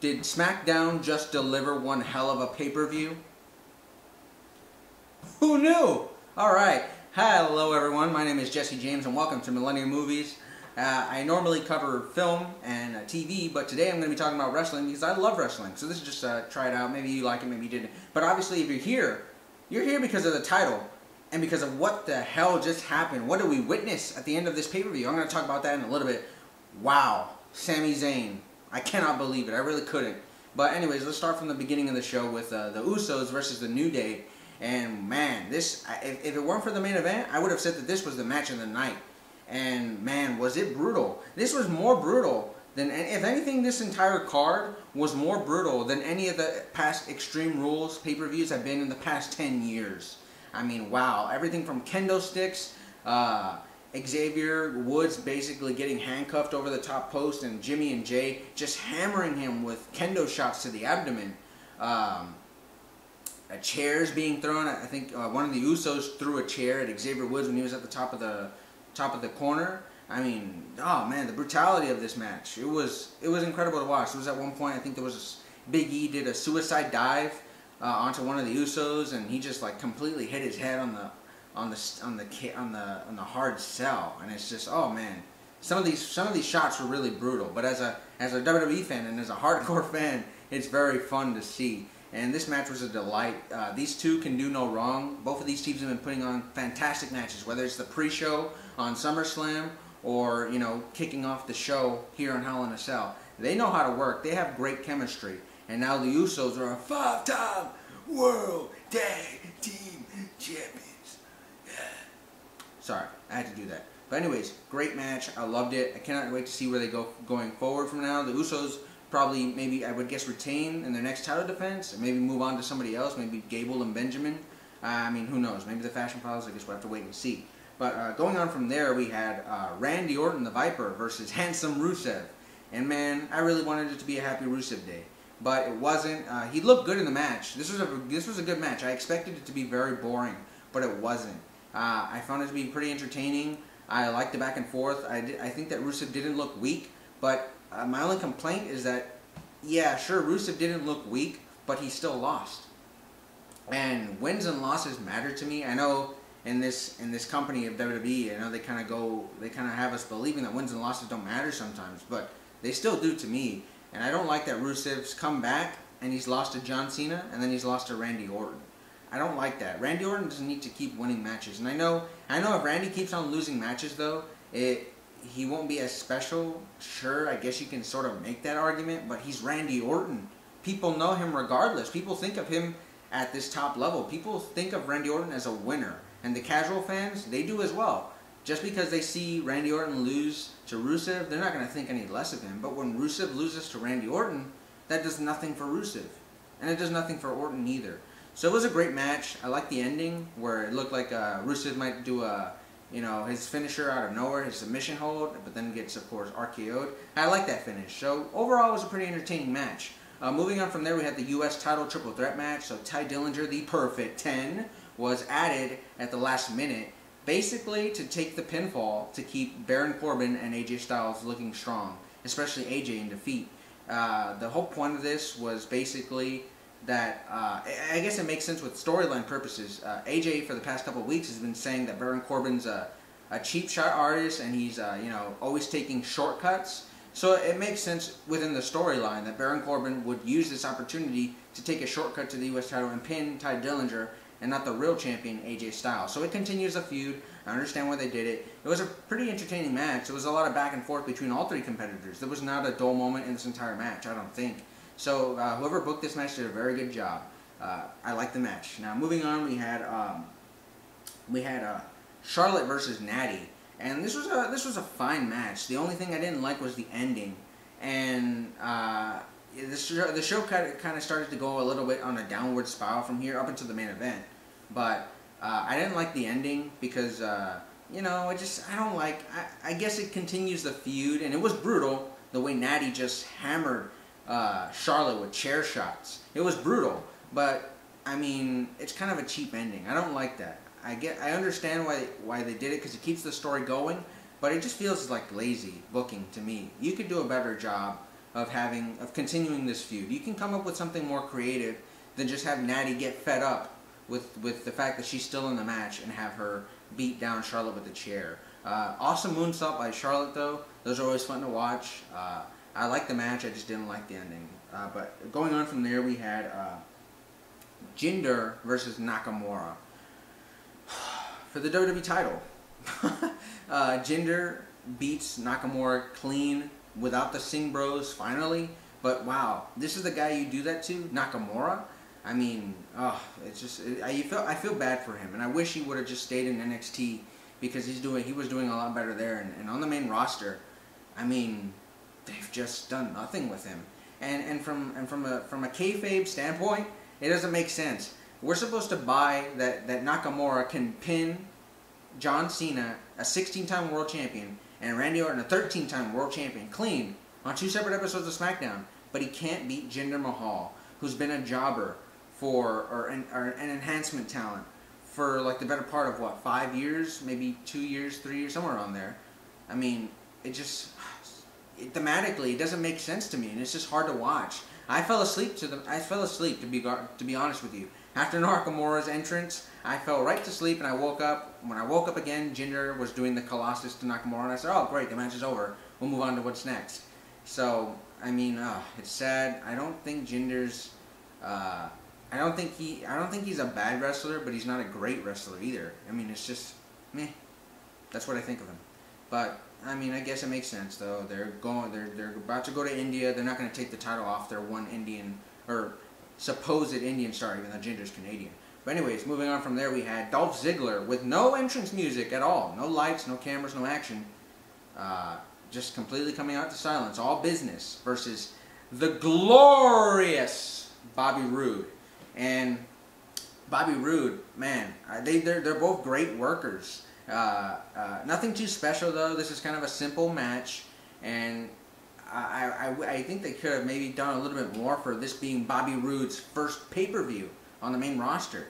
Did SmackDown just deliver one hell of a pay-per-view? Who knew? Alright, hello everyone, my name is Jesse James and welcome to Millennium Movies. I normally cover film and TV, but today I'm going to be talking about wrestling because I love wrestling. So this is just try it out, maybe you like it, maybe you didn't. But obviously if you're here because of the title and because of what the hell just happened. What did we witness at the end of this pay-per-view? I'm going to talk about that in a little bit. Wow, Sami Zayn. I cannot believe it. I really couldn't. But anyways, let's start from the beginning of the show with the Usos versus the New Day. And man, this, if it weren't for the main event, I would have said that this was the match of the night. And man, was it brutal. This was more brutal than, if anything, this entire card was more brutal than any of the past Extreme Rules pay-per-views have been in the past 10 years. I mean, wow. Everything from kendo sticks, Xavier Woods basically getting handcuffed over the top post, and Jimmy and Jay just hammering him with kendo shots to the abdomen. Chairs being thrown. I think one of the Usos threw a chair at Xavier Woods when he was at the top of the corner. I mean, oh man, the brutality of this match. It was incredible to watch. There was at one point, I think there was Big E did a suicide dive onto one of the Usos, and he just like completely hit his head on the hard cell, and it's just, oh man, some of these shots were really brutal. But as a WWE fan and as a hardcore fan, it's very fun to see. And this match was a delight. These two can do no wrong. Both of these teams have been putting on fantastic matches, whether it's the pre-show on SummerSlam or, you know, kicking off the show here on Hell in a Cell. They know how to work. They have great chemistry. And now the Usos are a 5-time World Tag Team Champions. Yeah. Sorry, I had to do that. But anyways, great match. I loved it. I cannot wait to see where they go going forward from now. The Usos probably, maybe, I would guess, retain in their next title defense, and maybe move on to somebody else, maybe Gable and Benjamin. I mean, who knows? Maybe the Fashion Files. I guess we'll have to wait and see. But going on from there, we had Randy Orton, the Viper, versus Handsome Rusev. And man, I really wanted it to be a happy Rusev day, but it wasn't. He looked good in the match. This was a good match. I expected it to be very boring, but it wasn't. I found it to be pretty entertaining. I liked the back and forth. I think that Rusev didn't look weak, but my only complaint is that, yeah, sure, Rusev didn't look weak, but he still lost. And wins and losses matter to me. I know in this company of WWE, I know they kind of have us believing that wins and losses don't matter sometimes, but they still do to me. And I don't like that Rusev's come back and he's lost to John Cena and then he's lost to Randy Orton. I don't like that. Randy Orton doesn't need to keep winning matches. And I know if Randy keeps on losing matches though, he won't be as special. Sure, I guess you can sort of make that argument, but he's Randy Orton. People know him regardless. People think of him at this top level. People think of Randy Orton as a winner. And the casual fans, they do as well. Just because they see Randy Orton lose to Rusev, they're not going to think any less of him. But when Rusev loses to Randy Orton, that does nothing for Rusev. And it does nothing for Orton either. So it was a great match. I like the ending where it looked like Rusev might do his finisher out of nowhere, his submission hold, but then gets, of course, RKO'd. I like that finish. So overall, it was a pretty entertaining match. Moving on from there, we had the U.S. title triple threat match. So Ty Dillinger, the Perfect 10, was added at the last minute, basically to take the pinfall to keep Baron Corbin and AJ Styles looking strong, especially AJ in defeat. The whole point of this was basically that, I guess it makes sense with storyline purposes. AJ for the past couple of weeks has been saying that Baron Corbin's a cheap shot artist and he's always taking shortcuts. So it makes sense within the storyline that Baron Corbin would use this opportunity to take a shortcut to the U.S. title and pin Ty Dillinger and not the real champion, AJ Styles. So it continues the feud. I understand why they did it. It was a pretty entertaining match. There was a lot of back and forth between all three competitors. There was not a dull moment in this entire match, I don't think. So whoever booked this match did a very good job. I like the match. Now moving on, we had Charlotte versus Natty, and this was a fine match. The only thing I didn't like was the ending, and the show kind of started to go a little bit on a downward spiral from here up until the main event. But I didn't like the ending because I don't like. I guess it continues the feud, and it was brutal the way Natty just hammered Charlotte with chair shots. It was brutal, but I mean, it's kind of a cheap ending. I don't like that. I understand why they did it because it keeps the story going, but it just feels like lazy booking to me. You could do a better job of continuing this feud. You can come up with something more creative than just have Natty get fed up with the fact that she's still in the match and have her beat down Charlotte with a chair. Awesome moonsault by Charlotte, though. Those are always fun to watch. I like the match, I just didn't like the ending. But going on from there, we had Jinder versus Nakamura for the WWE title. Jinder beats Nakamura clean without the Singh Bros finally. But wow, this is the guy you do that to, Nakamura. I mean, it's just I feel bad for him, and I wish he would have just stayed in NXT because he was doing a lot better there, and on the main roster, I mean, they've just done nothing with him. And from a kayfabe standpoint, it doesn't make sense. We're supposed to buy that Nakamura can pin John Cena, a 16-time world champion, and Randy Orton, a 13-time world champion, clean on 2 separate episodes of SmackDown, but he can't beat Jinder Mahal, who's been a jobber or an enhancement talent for like the better part of what, 5 years, maybe 2 years, 3 years, somewhere around there. I mean, thematically, it doesn't make sense to me, and it's just hard to watch. I fell asleep to be honest with you. After Nakamura's entrance, I fell right to sleep, and I woke up. When I woke up again, Jinder was doing the Colossus to Nakamura, and I said, "Oh, great, the match is over. We'll move on to what's next." So, I mean, it's sad. I don't think Jinder's. I don't think he's a bad wrestler, but he's not a great wrestler either. I mean, it's just meh. That's what I think of him. But I mean, I guess it makes sense though. They're about to go to India. They're not going to take the title off their one Indian or supposed Indian star, even though Jinder's Canadian. But anyways, moving on from there, we had Dolph Ziggler with no entrance music at all, no lights, no cameras, no action, just completely coming out to silence, all business, versus the glorious Bobby Roode. And Bobby Roode, man, they're both great workers. Nothing too special though. This is kind of a simple match, and I think they could have maybe done a little bit more for this being Bobby Roode's first pay-per-view on the main roster.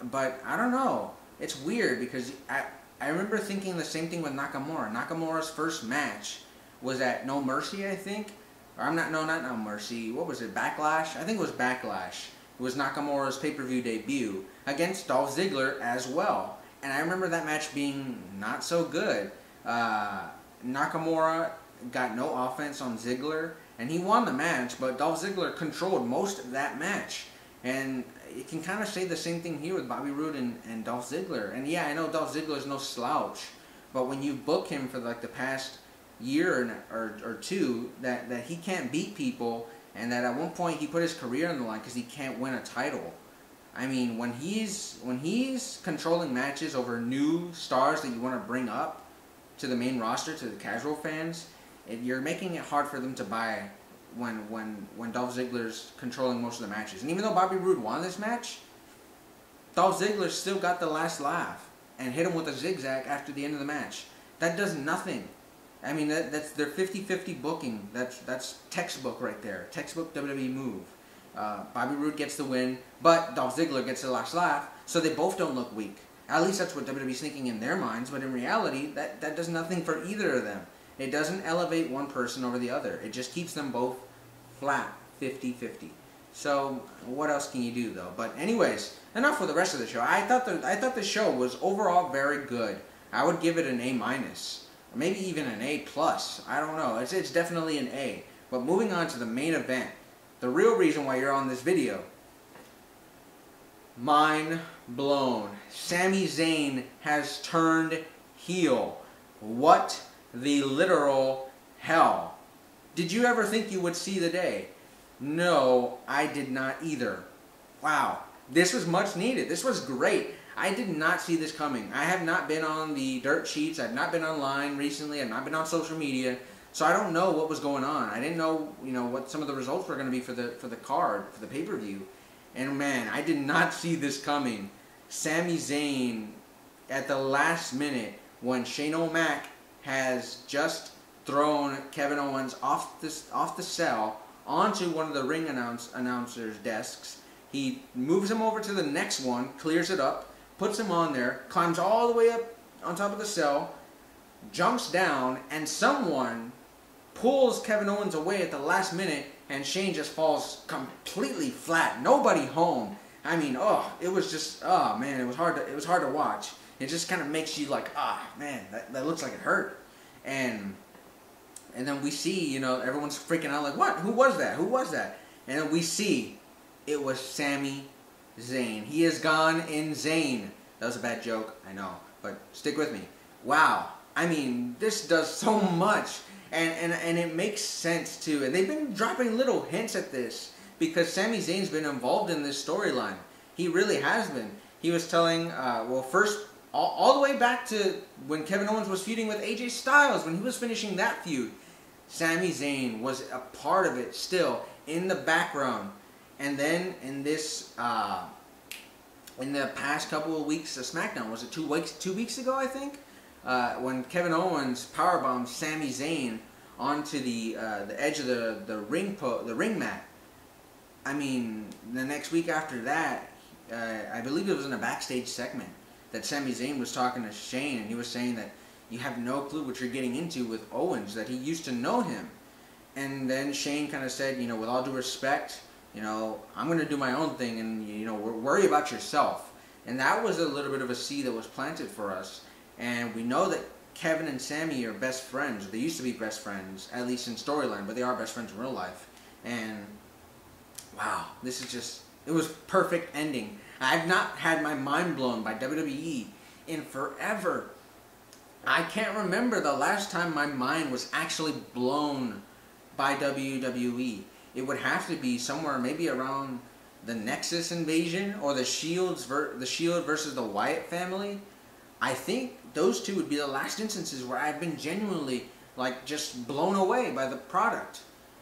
But I don't know. It's weird because I remember thinking the same thing with Nakamura. Nakamura's first match was at No Mercy, I think. Or not No Mercy. What was it? Backlash? I think it was Backlash. It was Nakamura's pay-per-view debut against Dolph Ziggler as well. And I remember that match being not so good. Nakamura got no offense on Ziggler, and he won the match, but Dolph Ziggler controlled most of that match. And you can kind of say the same thing here with Bobby Roode and Dolph Ziggler. And yeah, I know Dolph Ziggler is no slouch, but when you book him for like the past year or two, that he can't beat people, and that at one point he put his career on the line because he can't win a title. I mean, when he's controlling matches over new stars that you want to bring up to the main roster, to the casual fans, you're making it hard for them to buy when Dolph Ziggler's controlling most of the matches. And even though Bobby Roode won this match, Dolph Ziggler still got the last laugh and hit him with a zigzag after the end of the match. That does nothing. I mean, that's their 50-50 booking. That's textbook right there. Textbook WWE move. Bobby Roode gets the win, but Dolph Ziggler gets the last laugh, so they both don't look weak. At least that's what WWE's thinking in their minds, but in reality, that does nothing for either of them. It doesn't elevate one person over the other. It just keeps them both flat, 50-50. So, what else can you do, though? But anyways, enough for the rest of the show. I thought the show was overall very good. I would give it an A-, maybe even an A+. I don't know. It's definitely an A. But moving on to the main event, the real reason why you're on this video. Mind blown. Sami Zayn has turned heel. What the literal hell? Did you ever think you would see the day? No, I did not either. Wow. This was much needed. This was great. I did not see this coming. I have not been on the dirt sheets. I've not been online recently. I've not been on social media. So I don't know what was going on. I didn't know, what some of the results were going to be for the card, for the pay-per-view. And man, I did not see this coming. Sami Zayn, at the last minute, when Shane O'Mac has just thrown Kevin Owens off the cell onto one of the ring announcers' desks, he moves him over to the next one, clears it up, puts him on there, climbs all the way up on top of the cell, jumps down, and someone pulls Kevin Owens away at the last minute, and Shane just falls completely flat. Nobody home. I mean, oh, it was just, oh man, it was hard to watch. It just kind of makes you like, man, that looks like it hurt. And then we see, you know, everyone's freaking out like, what? Who was that? Who was that? And then we see it was Sami Zayn. He is gone in Zayn. That was a bad joke, I know, but stick with me. Wow. I mean, this does so much, and it makes sense too. And they've been dropping little hints at this because Sami Zayn's been involved in this storyline. He really has been. He was telling, well, first, all the way back to when Kevin Owens was feuding with AJ Styles, when he was finishing that feud, Sami Zayn was a part of it still in the background. And then in this, in the past couple of weeks of SmackDown, was it 2 weeks ago, I think, when Kevin Owens powerbombed Sami Zayn onto the edge of the ring mat. I mean, the next week after that, I believe it was in a backstage segment that Sami Zayn was talking to Shane, and he was saying that you have no clue what you're getting into with Owens, that he used to know him. And then Shane kind of said, you know, with all due respect, you know, I'm going to do my own thing, and, you know, worry about yourself. And that was a little bit of a seed that was planted for us. And we know that Kevin and Sami are best friends. They used to be best friends, at least in storyline, but they are best friends in real life. And wow, this is just, it was perfect ending. I've not had my mind blown by WWE in forever. I can't remember the last time my mind was actually blown by WWE. It would have to be somewhere maybe around the Nexus invasion or the Shield versus the Wyatt family. I think those two would be the last instances where I've been genuinely like just blown away by the product.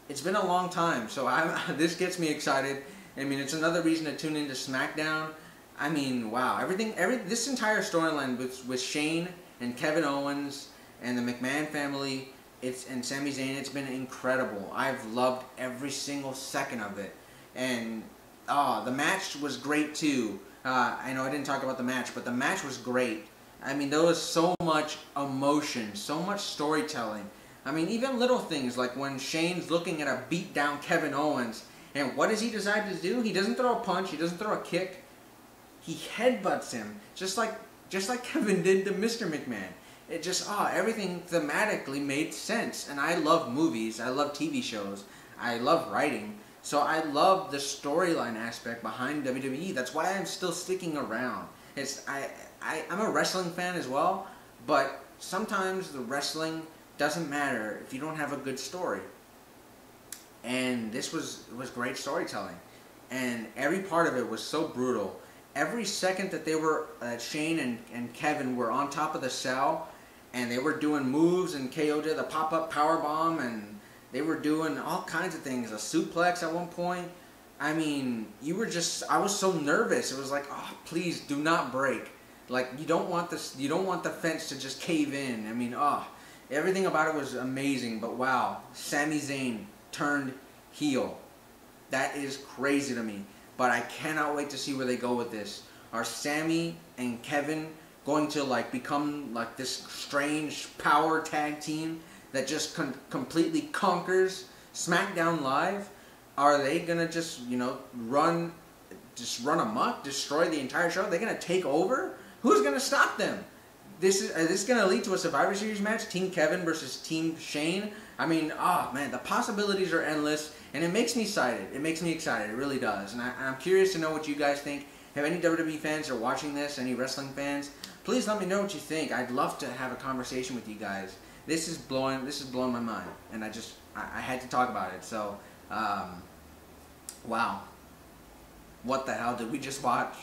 It's been a long time, so this gets me excited. I mean, it's another reason to tune into SmackDown. I mean, wow, this entire storyline with Shane and Kevin Owens and the McMahon family, and Sami Zayn, it's been incredible. I've loved every single second of it. And the match was great too. I know I didn't talk about the match, but the match was great. I mean, there was so much emotion, so much storytelling. I mean, even little things like when Shane's looking at a beat down Kevin Owens, and what does he decide to do? He doesn't throw a punch, he doesn't throw a kick. He headbutts him, just like Kevin did to Mr. McMahon. It just, everything thematically made sense. And I love movies, I love TV shows, I love writing. So I love the storyline aspect behind WWE. That's why I'm still sticking around. I'm a wrestling fan as well, but sometimes the wrestling doesn't matter if you don't have a good story. And this was great storytelling. And every part of it was so brutal. Every second that they were, Shane and Kevin were on top of the cell, and they were doing moves, and KO did the pop-up powerbomb, and they were doing all kinds of things, a suplex at one point. I mean, I was so nervous. It was like, please do not break. Like, you don't want the fence to just cave in. I mean, everything about it was amazing, but wow, Sami Zayn turned heel. That is crazy to me. But I cannot wait to see where they go with this. Are Sami and Kevin going to like become like this strange power tag team that just completely conquers SmackDown Live? Are they gonna just, you know, run amok, destroy the entire show? Are they gonna take over? Who's gonna stop them? Is this gonna lead to a Survivor Series match? Team Kevin versus Team Shane? I mean, man, the possibilities are endless, and it makes me excited. It makes me excited. It really does. And I'm curious to know what you guys think. If any WWE fans are watching this, any wrestling fans, please let me know what you think. I'd love to have a conversation with you guys. This is blowing my mind, and I had to talk about it. So, wow, what the hell did we just watch?